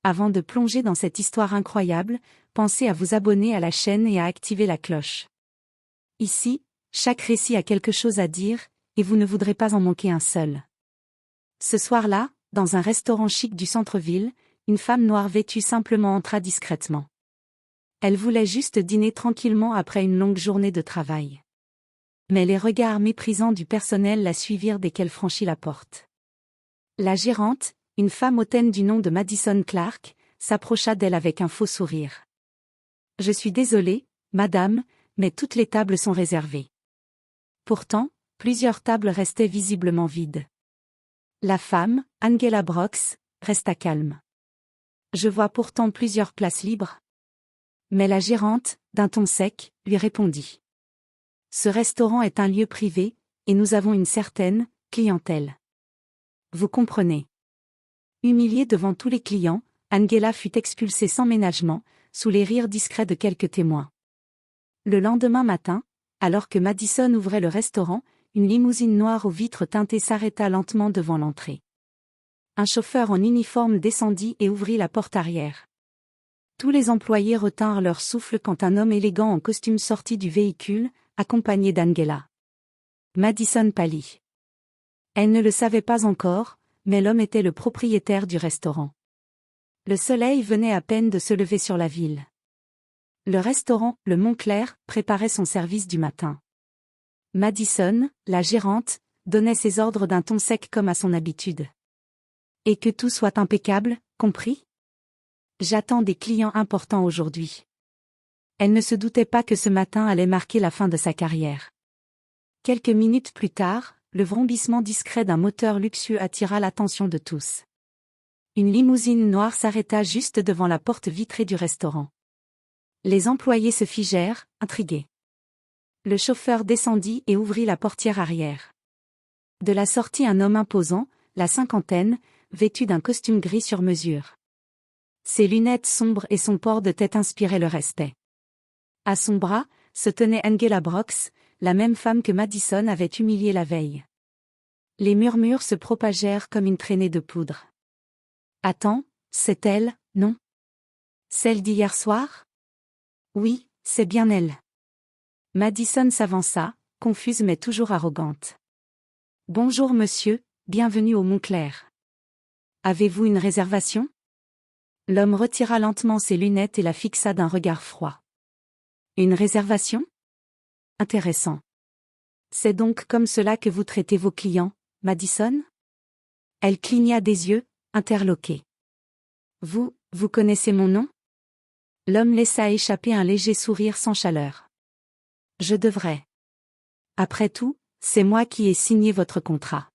avant de plonger dans cette histoire incroyable, pensez à vous abonner à la chaîne et à activer la cloche. Ici, chaque récit a quelque chose à dire, et vous ne voudrez pas en manquer un seul. Ce soir-là, dans un restaurant chic du centre-ville, une femme noire vêtue simplement entra discrètement. Elle voulait juste dîner tranquillement après une longue journée de travail. Mais les regards méprisants du personnel la suivirent dès qu'elle franchit la porte. La gérante, une femme hautaine du nom de Madison Clark, s'approcha d'elle avec un faux sourire. « Je suis désolée, madame, mais toutes les tables sont réservées. » Pourtant, plusieurs tables restaient visiblement vides. La femme, Angela Brooks, resta calme. « Je vois pourtant plusieurs places libres. » Mais la gérante, d'un ton sec, lui répondit. « Ce restaurant est un lieu privé, et nous avons une certaine clientèle. Vous comprenez. » Humiliée devant tous les clients, Angela fut expulsée sans ménagement, sous les rires discrets de quelques témoins. Le lendemain matin, alors que Madison ouvrait le restaurant, une limousine noire aux vitres teintées s'arrêta lentement devant l'entrée. Un chauffeur en uniforme descendit et ouvrit la porte arrière. Tous les employés retinrent leur souffle quand un homme élégant en costume sortit du véhicule, accompagné d'Angela. Madison pâlit. Elle ne le savait pas encore, mais l'homme était le propriétaire du restaurant. Le soleil venait à peine de se lever sur la ville. Le restaurant, le Montclair, préparait son service du matin. Madison, la gérante, donnait ses ordres d'un ton sec comme à son habitude. « Et que tout soit impeccable, compris ? J'attends des clients importants aujourd'hui. » Elle ne se doutait pas que ce matin allait marquer la fin de sa carrière. Quelques minutes plus tard, le vrombissement discret d'un moteur luxueux attira l'attention de tous. Une limousine noire s'arrêta juste devant la porte vitrée du restaurant. Les employés se figèrent, intrigués. Le chauffeur descendit et ouvrit la portière arrière. De la sortit un homme imposant, la cinquantaine, vêtu d'un costume gris sur mesure. Ses lunettes sombres et son port de tête inspiraient le respect. À son bras, se tenait Angela Brooks, la même femme que Madison avait humiliée la veille. Les murmures se propagèrent comme une traînée de poudre. « Attends, c'est elle, non ? Celle d'hier soir ? » ?»« Oui, c'est bien elle. » Madison s'avança, confuse mais toujours arrogante. « Bonjour monsieur, bienvenue au Montclair. Avez-vous une réservation ? » L'homme retira lentement ses lunettes et la fixa d'un regard froid. « Une réservation ? Intéressant. C'est donc comme cela que vous traitez vos clients, Madison ? » Elle cligna des yeux, interloquée. « Vous connaissez mon nom ? » L'homme laissa échapper un léger sourire sans chaleur. « Je devrais. Après tout, c'est moi qui ai signé votre contrat.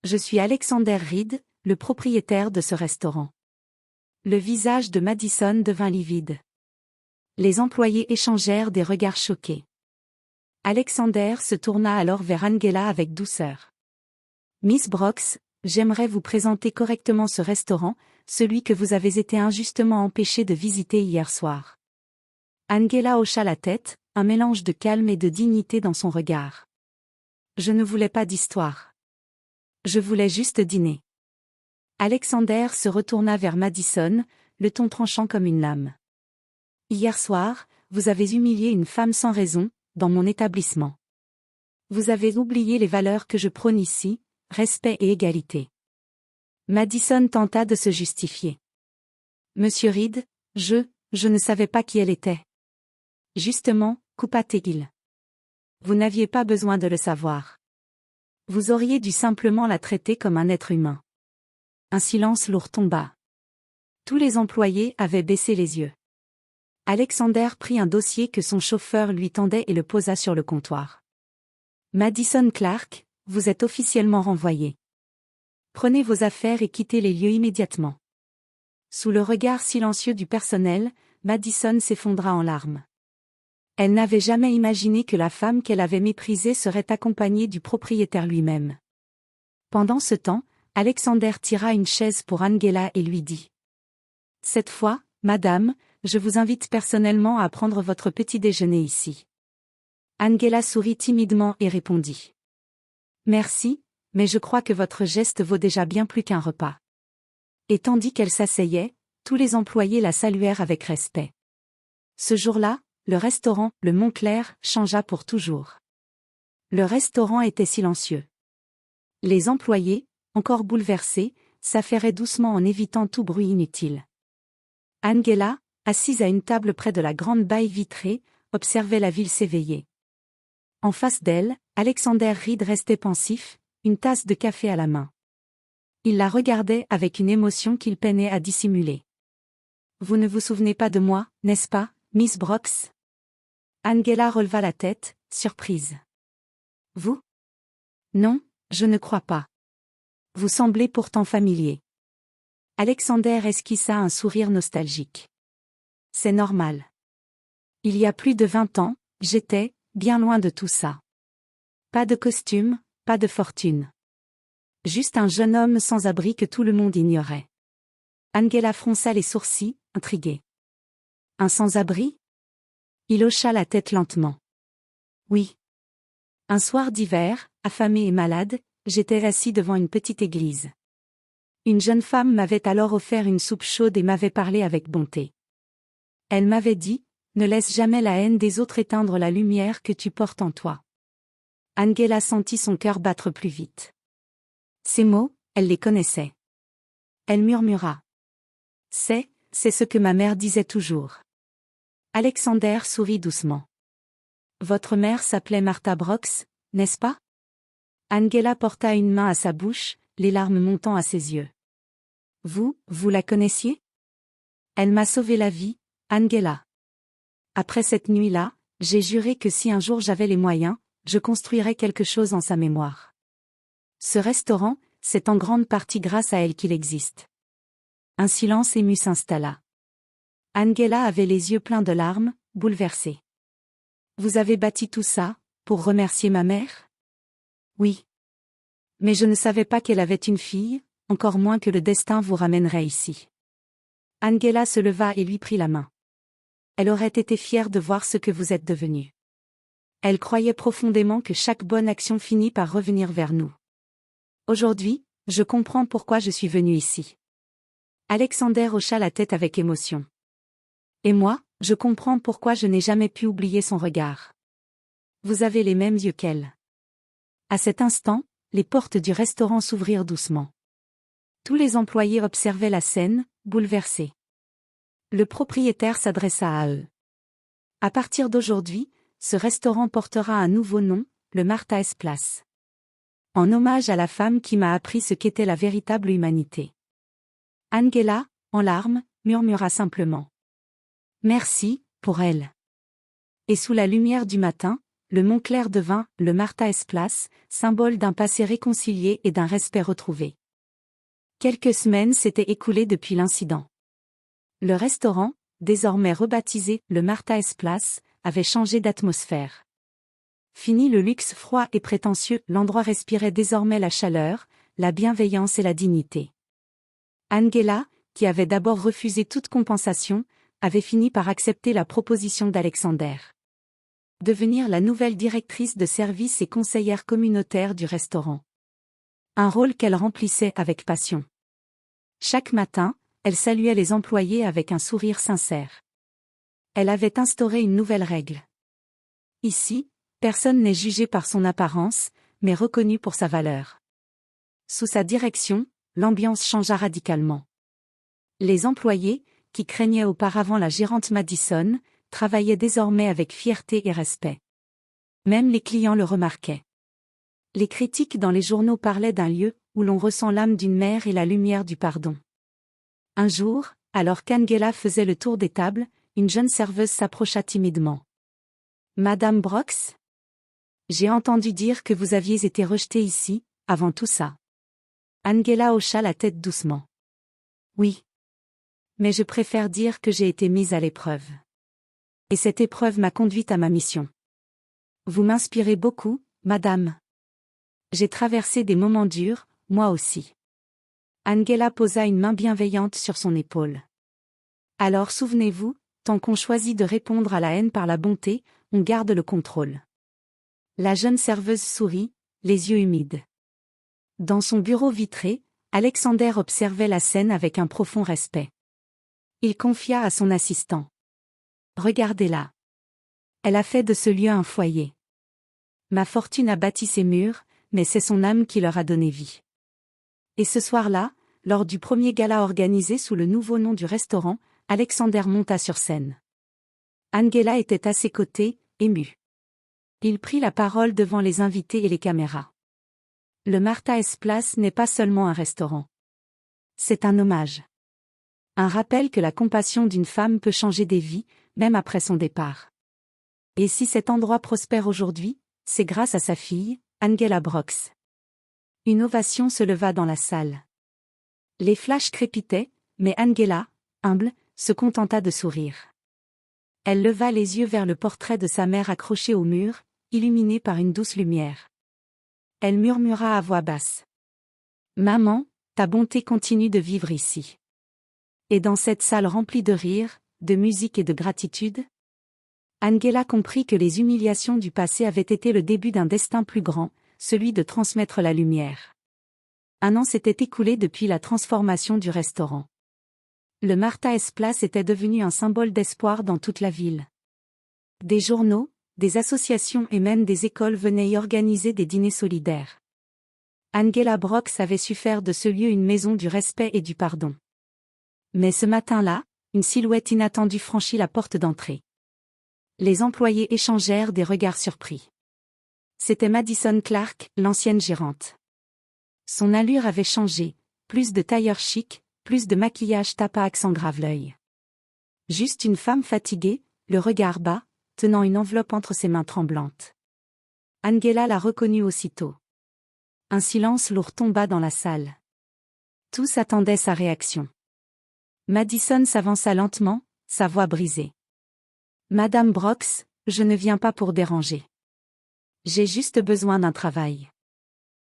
Je suis Alexander Reed, le propriétaire de ce restaurant. » Le visage de Madison devint livide. Les employés échangèrent des regards choqués. Alexander se tourna alors vers Angela avec douceur. « Miss Brooks, j'aimerais vous présenter correctement ce restaurant, celui que vous avez été injustement empêché de visiter hier soir. » Angela hocha la tête, un mélange de calme et de dignité dans son regard. « Je ne voulais pas d'histoire. Je voulais juste dîner. » Alexander se retourna vers Madison, le ton tranchant comme une lame. « Hier soir, vous avez humilié une femme sans raison, dans mon établissement. Vous avez oublié les valeurs que je prône ici, respect et égalité. » Madison tenta de se justifier. « Monsieur Reed, je ne savais pas qui elle était. » Justement, coupa-t-il. « Vous n'aviez pas besoin de le savoir. Vous auriez dû simplement la traiter comme un être humain. » Un silence lourd tomba. Tous les employés avaient baissé les yeux. Alexander prit un dossier que son chauffeur lui tendait et le posa sur le comptoir. « Madison Clark, vous êtes officiellement renvoyé. Prenez vos affaires et quittez les lieux immédiatement. » Sous le regard silencieux du personnel, Madison s'effondra en larmes. Elle n'avait jamais imaginé que la femme qu'elle avait méprisée serait accompagnée du propriétaire lui-même. Pendant ce temps, Alexander tira une chaise pour Angela et lui dit. « Cette fois, madame, je vous invite personnellement à prendre votre petit déjeuner ici. » Angela sourit timidement et répondit. « Merci, mais je crois que votre geste vaut déjà bien plus qu'un repas. » Et tandis qu'elle s'asseyait, Tous les employés la saluèrent avec respect. Ce jour-là, le restaurant, le Montclair, changea pour toujours. Le restaurant était silencieux. Les employés, encore bouleversés, s'affairaient doucement en évitant tout bruit inutile. Angela, assise à une table près de la grande baille vitrée, observait la ville s'éveiller. En face d'elle, Alexander Reed restait pensif, une tasse de café à la main. Il la regardait avec une émotion qu'il peinait à dissimuler. « Vous ne vous souvenez pas de moi, n'est-ce pas, Miss Brooks ?» Angela releva la tête, surprise. « Vous ? Non, je ne crois pas. Vous semblez pourtant familier. » Alexander esquissa un sourire nostalgique. « C'est normal. Il y a plus de 20 ans, j'étais, bien loin de tout ça. Pas de costume, pas de fortune. Juste un jeune homme sans abri que tout le monde ignorait. » Angela fronça les sourcils, intriguée. « Un sans-abri ?» Il hocha la tête lentement. « Oui. Un soir d'hiver, affamé et malade, j'étais assis devant une petite église. Une jeune femme m'avait alors offert une soupe chaude et m'avait parlé avec bonté. Elle m'avait dit, « Ne laisse jamais la haine des autres éteindre la lumière que tu portes en toi. » Angela sentit son cœur battre plus vite. Ces mots, elle les connaissait. Elle murmura. « C'est ce que ma mère disait toujours. » Alexander sourit doucement. « Votre mère s'appelait Martha Brooks, n'est-ce pas ?» Angela porta une main à sa bouche, les larmes montant à ses yeux. « Vous la connaissiez ? Elle m'a sauvé la vie, Angela. Après cette nuit-là, j'ai juré que si un jour j'avais les moyens, je construirais quelque chose en sa mémoire. Ce restaurant, c'est en grande partie grâce à elle qu'il existe. » Un silence ému s'installa. Angela avait les yeux pleins de larmes, bouleversée. « Vous avez bâti tout ça, pour remercier ma mère ? » Oui. Mais je ne savais pas qu'elle avait une fille, encore moins que le destin vous ramènerait ici. Angela se leva et lui prit la main. Elle aurait été fière de voir ce que vous êtes devenu. Elle croyait profondément que chaque bonne action finit par revenir vers nous. Aujourd'hui, je comprends pourquoi je suis venue ici. Alexander hocha la tête avec émotion. Et moi, je comprends pourquoi je n'ai jamais pu oublier son regard. Vous avez les mêmes yeux qu'elle. À cet instant, les portes du restaurant s'ouvrirent doucement. Tous les employés observaient la scène, bouleversés. Le propriétaire s'adressa à eux. À partir d'aujourd'hui, ce restaurant portera un nouveau nom, le Martha S. Place. En hommage à la femme qui m'a appris ce qu'était la véritable humanité. Angela, en larmes, murmura simplement. Merci, pour elle. Et sous la lumière du matin, le Montclair devint, le Martha S. Place, symbole d'un passé réconcilié et d'un respect retrouvé. Quelques semaines s'étaient écoulées depuis l'incident. Le restaurant, désormais rebaptisé le Martha S. Place, avait changé d'atmosphère. Fini le luxe froid et prétentieux, l'endroit respirait désormais la chaleur, la bienveillance et la dignité. Angela, qui avait d'abord refusé toute compensation, avait fini par accepter la proposition d'Alexander. Devenir la nouvelle directrice de service et conseillère communautaire du restaurant. Un rôle qu'elle remplissait avec passion. Chaque matin, elle saluait les employés avec un sourire sincère. Elle avait instauré une nouvelle règle. Ici, personne n'est jugé par son apparence, mais reconnu pour sa valeur. Sous sa direction, l'ambiance changea radicalement. Les employés, qui craignaient auparavant la gérante Madison, travaillait désormais avec fierté et respect. Même les clients le remarquaient. Les critiques dans les journaux parlaient d'un lieu où l'on ressent l'âme d'une mère et la lumière du pardon. Un jour, alors qu'Angela faisait le tour des tables, une jeune serveuse s'approcha timidement. « Madame Brooks ? J'ai entendu dire que vous aviez été rejetée ici, avant tout ça. » Angela hocha la tête doucement. « Oui. Mais je préfère dire que j'ai été mise à l'épreuve. Et cette épreuve m'a conduite à ma mission. Vous m'inspirez beaucoup, madame. J'ai traversé des moments durs, moi aussi. » Angela posa une main bienveillante sur son épaule. « Alors souvenez-vous, tant qu'on choisit de répondre à la haine par la bonté, on garde le contrôle. » La jeune serveuse sourit, les yeux humides. Dans son bureau vitré, Alexander observait la scène avec un profond respect. Il confia à son assistant. Regardez-la. Elle a fait de ce lieu un foyer. Ma fortune a bâti ces murs, mais c'est son âme qui leur a donné vie. Et ce soir-là, lors du premier gala organisé sous le nouveau nom du restaurant, Alexander monta sur scène. Angela était à ses côtés, émue. Il prit la parole devant les invités et les caméras. Le Martha S Place n'est pas seulement un restaurant. C'est un hommage. Un rappel que la compassion d'une femme peut changer des vies, même après son départ. Et si cet endroit prospère aujourd'hui, c'est grâce à sa fille, Angela Brox. Une ovation se leva dans la salle. Les flashs crépitaient, mais Angela, humble, se contenta de sourire. Elle leva les yeux vers le portrait de sa mère accroché au mur, illuminé par une douce lumière. Elle murmura à voix basse. « Maman, ta bonté continue de vivre ici. » Et dans cette salle remplie de rire, de musique et de gratitude, Angela comprit que les humiliations du passé avaient été le début d'un destin plus grand, celui de transmettre la lumière. Un an s'était écoulé depuis la transformation du restaurant. Le Martha S Place était devenu un symbole d'espoir dans toute la ville. Des journaux, des associations et même des écoles venaient y organiser des dîners solidaires. Angela Brox avait su faire de ce lieu une maison du respect et du pardon. Mais ce matin-là, une silhouette inattendue franchit la porte d'entrée. Les employés échangèrent des regards surpris. C'était Madison Clark, l'ancienne gérante. Son allure avait changé, plus de tailleur chic, plus de maquillage tape à accent grave l'œil. Juste une femme fatiguée, le regard bas, tenant une enveloppe entre ses mains tremblantes. Angela la reconnut aussitôt. Un silence lourd tomba dans la salle. Tous attendaient sa réaction. Madison s'avança lentement, sa voix brisée. « Madame Brox, je ne viens pas pour déranger. J'ai juste besoin d'un travail.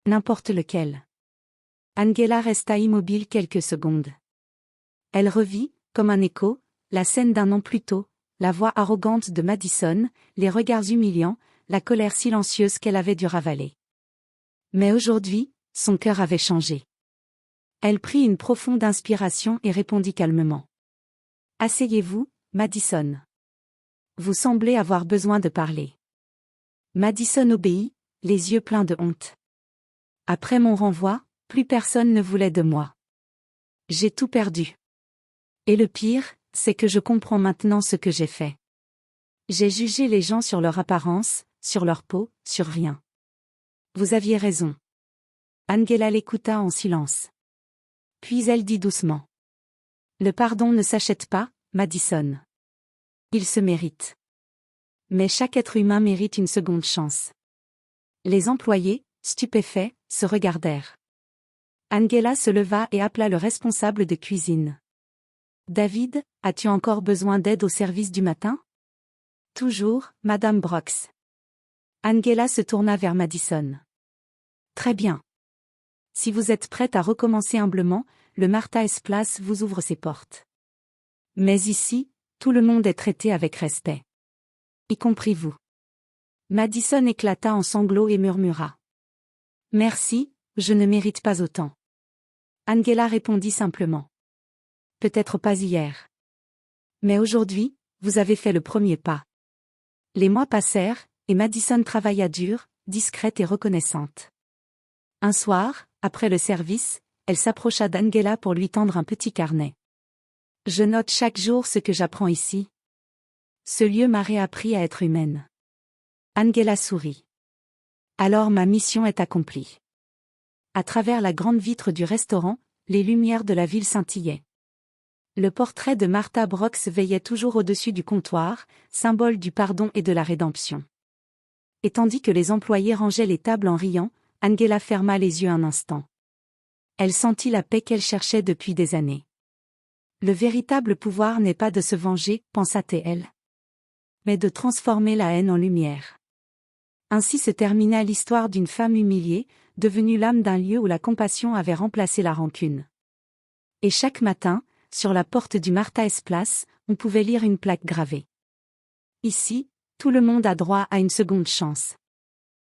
N'importe lequel. » Angela resta immobile quelques secondes. Elle revit, comme un écho, la scène d'un an plus tôt, la voix arrogante de Madison, les regards humiliants, la colère silencieuse qu'elle avait dû ravaler. Mais aujourd'hui, son cœur avait changé. Elle prit une profonde inspiration et répondit calmement. « Asseyez-vous, Madison. Vous semblez avoir besoin de parler. » Madison obéit, les yeux pleins de honte. « Après mon renvoi, plus personne ne voulait de moi. J'ai tout perdu. Et le pire, c'est que je comprends maintenant ce que j'ai fait. J'ai jugé les gens sur leur apparence, sur leur peau, sur rien. Vous aviez raison. » Angela l'écouta en silence. Puis elle dit doucement. « Le pardon ne s'achète pas, Madison. Il se mérite. Mais chaque être humain mérite une seconde chance. » Les employés, stupéfaits, se regardèrent. Angela se leva et appela le responsable de cuisine. « David, as-tu encore besoin d'aide au service du matin ?»« Toujours, Madame Brox. » Angela se tourna vers Madison. « Très bien. Si vous êtes prête à recommencer humblement, le Martha S Place vous ouvre ses portes. Mais ici, tout le monde est traité avec respect. Y compris vous. » Madison éclata en sanglots et murmura. « Merci, je ne mérite pas autant. » Angela répondit simplement. « Peut-être pas hier. Mais aujourd'hui, vous avez fait le premier pas. » Les mois passèrent, et Madison travailla dur, discrète et reconnaissante. Un soir, après le service, elle s'approcha d'Angela pour lui tendre un petit carnet. « Je note chaque jour ce que j'apprends ici. Ce lieu m'a réappris à être humaine. » Angela sourit. « Alors ma mission est accomplie. » À travers la grande vitre du restaurant, les lumières de la ville scintillaient. Le portrait de Martha Brox veillait toujours au-dessus du comptoir, symbole du pardon et de la rédemption. Et tandis que les employés rangeaient les tables en riant, Angela ferma les yeux un instant. Elle sentit la paix qu'elle cherchait depuis des années. Le véritable pouvoir n'est pas de se venger, pensa-t-elle, mais de transformer la haine en lumière. Ainsi se termina l'histoire d'une femme humiliée, devenue l'âme d'un lieu où la compassion avait remplacé la rancune. Et chaque matin, sur la porte du Martha S Place, on pouvait lire une plaque gravée. Ici, tout le monde a droit à une seconde chance.